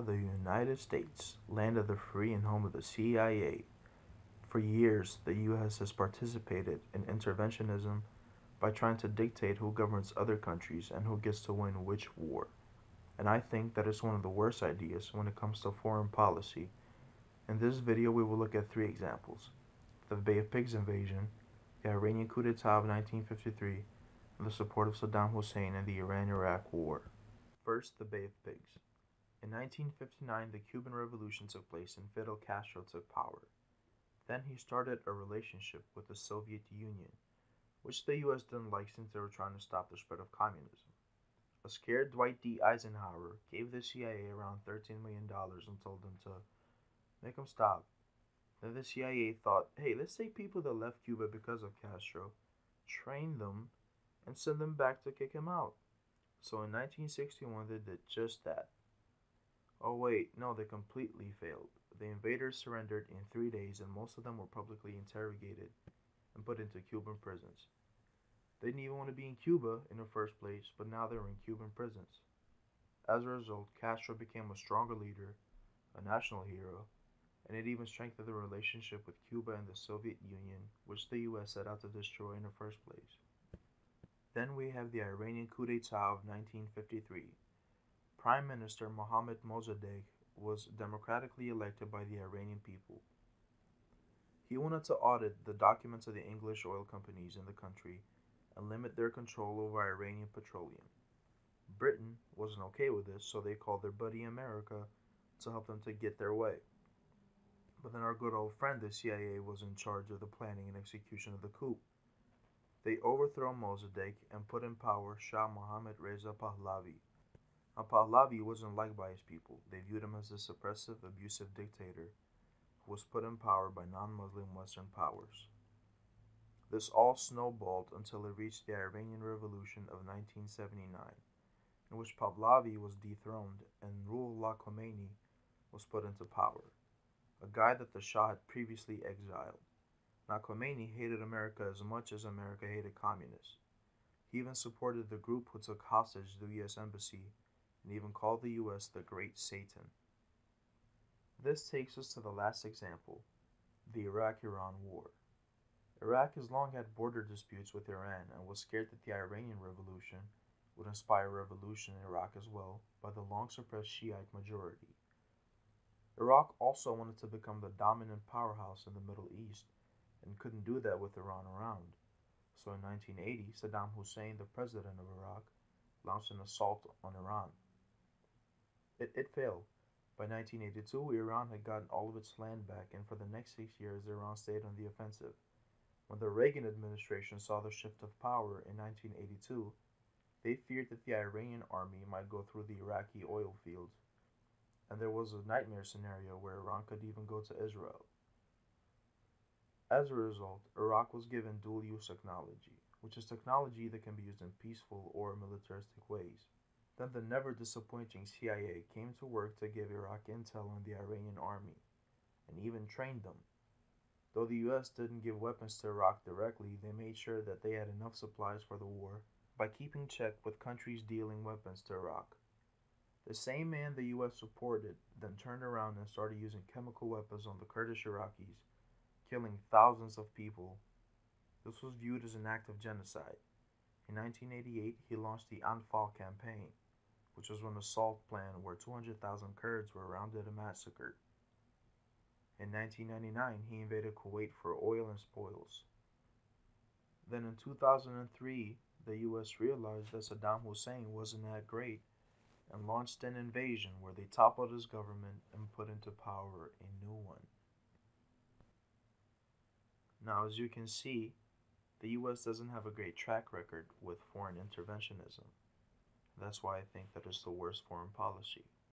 the United States, land of the free and home of the CIA. For years, the U.S. has participated in interventionism by trying to dictate who governs other countries and who gets to win which war. And I think that is one of the worst ideas when it comes to foreign policy. In this video, we will look at three examples: the Bay of Pigs invasion, the Iranian coup d'etat of 1953, and the support of Saddam Hussein in the Iran-Iraq War. First, the Bay of Pigs. In 1959, the Cuban Revolution took place and Fidel Castro took power. Then he started a relationship with the Soviet Union, which the US didn't like since they were trying to stop the spread of communism. A scared Dwight D. Eisenhower gave the CIA around $13 million and told them to make them stop. Then the CIA thought, hey, let's take people that left Cuba because of Castro, train them, and send them back to kick him out. So in 1961, they did just that. Oh wait, no, they completely failed. The invaders surrendered in 3 days and most of them were publicly interrogated and put into Cuban prisons. They didn't even want to be in Cuba in the first place, but now they're in Cuban prisons. As a result, Castro became a stronger leader, a national hero, and it even strengthened the relationship with Cuba and the Soviet Union, which the US set out to destroy in the first place. Then we have the Iranian coup d'etat of 1953. Prime Minister Mohammad Mossadegh was democratically elected by the Iranian people. He wanted to audit the documents of the English oil companies in the country and limit their control over Iranian petroleum. Britain wasn't okay with this, so they called their buddy America to help them to get their way. But then our good old friend, the CIA, was in charge of the planning and execution of the coup. They overthrew Mossadegh and put in power Shah Mohammad Reza Pahlavi. Now, Pahlavi wasn't liked by his people. They viewed him as a suppressive, abusive dictator who was put in power by non-Muslim Western powers. This all snowballed until it reached the Iranian Revolution of 1979, in which Pahlavi was dethroned and Ruhollah Khomeini was put into power, a guy that the Shah had previously exiled. Now, Khomeini hated America as much as America hated communists. He even supported the group who took hostage the U.S. Embassy and even called the US the Great Satan. This takes us to the last example, the Iraq-Iran War. Iraq has long had border disputes with Iran and was scared that the Iranian Revolution would inspire a revolution in Iraq as well by the long-suppressed Shiite majority. Iraq also wanted to become the dominant powerhouse in the Middle East and couldn't do that with Iran around. So in 1980, Saddam Hussein, the president of Iraq, launched an assault on Iran. It failed. By 1982, Iran had gotten all of its land back, and for the next 6 years, Iran stayed on the offensive. When the Reagan administration saw the shift of power in 1982, they feared that the Iranian army might go through the Iraqi oil fields, and there was a nightmare scenario where Iran could even go to Israel. As a result, Iraq was given dual-use technology, which is technology that can be used in peaceful or militaristic ways. Then the never-disappointing CIA came to work to give Iraq intel on the Iranian army, and even trained them. Though the US didn't give weapons to Iraq directly, they made sure that they had enough supplies for the war by keeping check with countries dealing weapons to Iraq. The same man the US supported then turned around and started using chemical weapons on the Kurdish Iraqis, killing thousands of people. This was viewed as an act of genocide. In 1988, he launched the Anfal campaign, which was an assault plan where 200,000 Kurds were rounded and massacred. In 1999, he invaded Kuwait for oil and spoils. Then in 2003, the US realized that Saddam Hussein wasn't that great and launched an invasion where they toppled his government and put into power a new one. Now, as you can see, the US doesn't have a great track record with foreign interventionism. That's why I think that it's the worst foreign policy.